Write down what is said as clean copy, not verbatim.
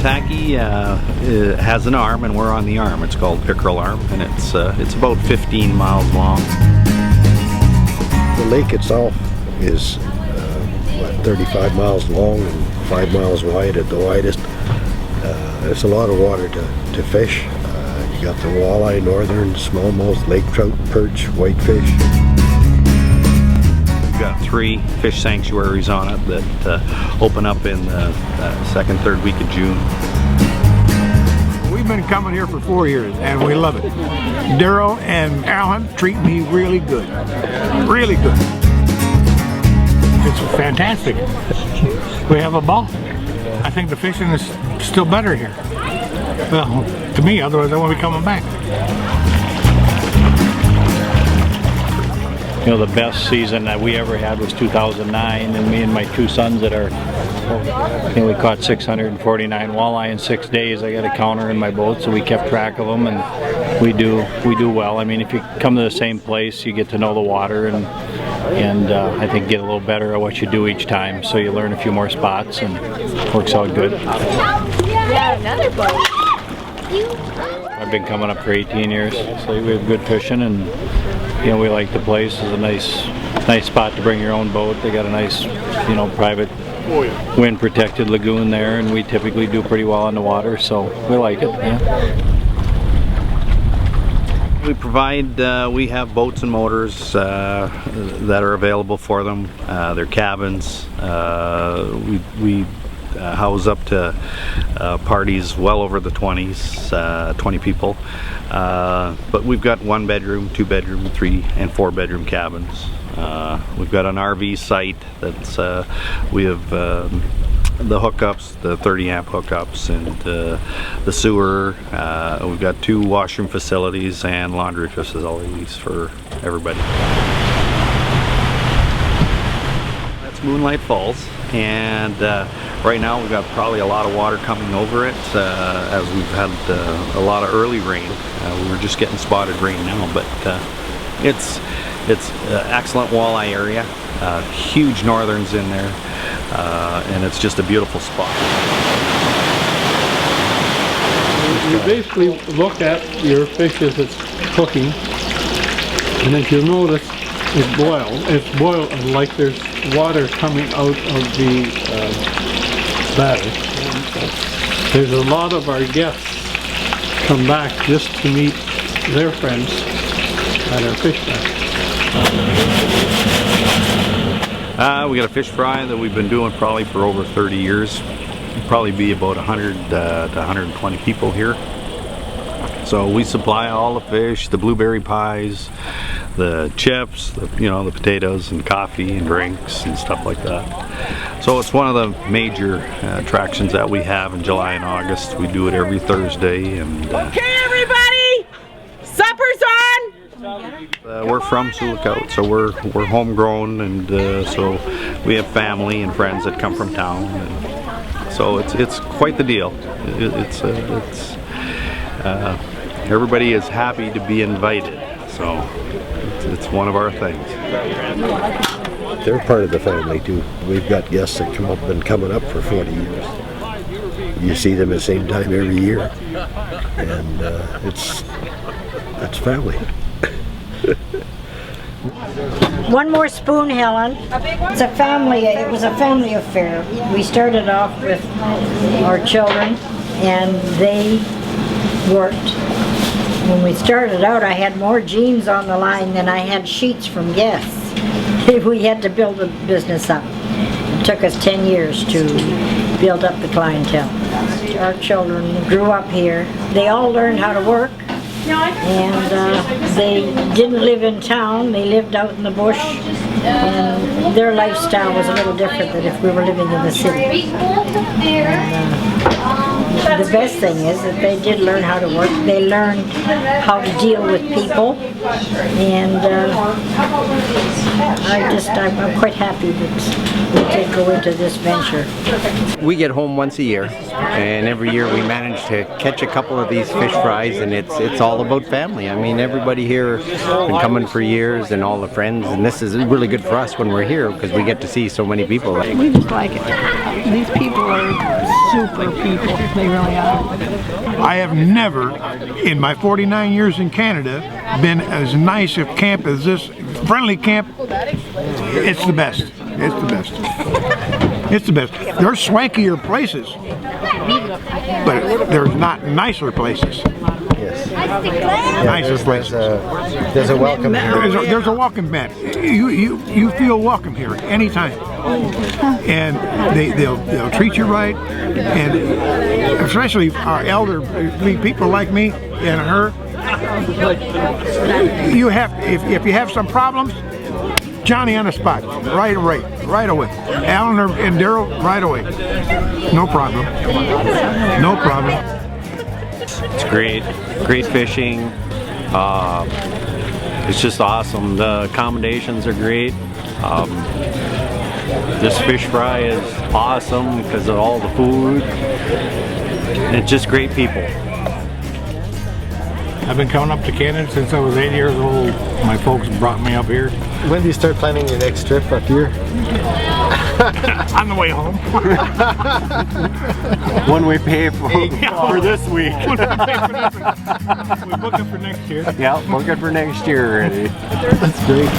tacky has an arm, and we're on the arm. It's called pickerel arm, and it's about 15 miles long. The lake itself is 35 miles long and 5 miles wide at the widest. There's a lot of water to fish. You got the walleye, northern, smallmouth, lake trout, perch, whitefish. We've got 3 fish sanctuaries on it that open up in the second, third week of June. We've been coming here for 4 years and we love it. Daryl and Alan treat me really good. Really good. It's fantastic. We have a ball. I think the fishing is still better here. Well, to me, otherwise I won't be coming back. You know, the best season that we ever had was 2009, and me and my 2 sons that are, we caught 649 walleye in 6 days. I got a counter in my boat, so we kept track of them, and we do well. I mean, if you come to the same place, you get to know the water, and I think get a little better at what you do each time. So you learn a few more spots, and it works out good. Yeah, another boat. I've been coming up for 18 years, so we have good fishing, and you know, we like the place. It's a nice spot to bring your own boat. They got a nice, private wind protected lagoon there, and we typically do pretty well on the water, so we like it. Yeah. We provide, we have boats and motors that are available for them. They're cabins. We house up to parties well over the 20s, 20 people. But we've got 1 bedroom, 2 bedroom, 3 and 4 bedroom cabins. We've got an RV site that's, we have the hookups, the 30 amp hookups, and the sewer. We've got 2 washroom facilities and laundry facilities for everybody. That's Moonlight Falls, and right now we've got probably a lot of water coming over it as we've had a lot of early rain. We were just getting spotted rain now, but it's excellent walleye area, huge northerns in there, and it's just a beautiful spot. You basically look at your fish as it's cooking, and if you notice, it's boiled like there's water coming out of the batter. There's a lot of our guests come back just to meet their friends at our fish fry. We got a fish fry that we've been doing probably for over 30 years. Probably be about 100 to 120 people here. So we supply all the fish, the blueberry pies, the chips, the potatoes and coffee and drinks and stuff like that. So it's one of the major attractions that we have in July and August. We do it every Thursday. And Okay, everybody, supper's on. we're from Sioux, so we're homegrown, and so we have family and friends that come from town. And so it's quite the deal. Everybody is happy to be invited. So it's one of our things. They're part of the family too. We've got guests that been coming up for 40 years. You see them at the same time every year, and it's family. One more spoon, Helen. It's a family. It was a family affair. We started off with our children, and they worked. When we started out, I had more jeans on the line than I had sheets from guests. We had to build the business up. It took us 10 years to build up the clientele. Our children grew up here. They all learned how to work, and they didn't live in town. They lived out in the bush, and their lifestyle was a little different than if we were living in the city. And, the best thing is that they did learn how to work. They learned how to deal with people, and I'm quite happy that we did go into this venture. We get home once a year, and every year we manage to catch a couple of these fish fries, and it's all about family. I mean, everybody here has been coming for years, and all the friends, and this is a really good good for us when we're here because we get to see so many people. We just like it. These people are super people. They really are. I have never, in my 49 years in Canada, been as nice a camp as this. Friendly camp. It's the best. It's the best. It's the best. There's swankier places, but there's not nicer places. Yes. Nicer places. There's a welcome here. There's a welcome mat. You feel welcome here anytime, and they'll treat you right, and especially our elderly people like me and her. You have if you have some problems, Johnny on the spot, right away. Alan and Daryl, right away. No problem. No problem. It's great fishing. It's just awesome. The accommodations are great. This fish fry is awesome because of all the food. And it's just great people. I've been coming up to Canada since I was 8 years old. My folks brought me up here. When do you start planning your next trip up here? On the way home. When we pay for this week. We're booking for next year. Yeah, looking for next year already. That's great.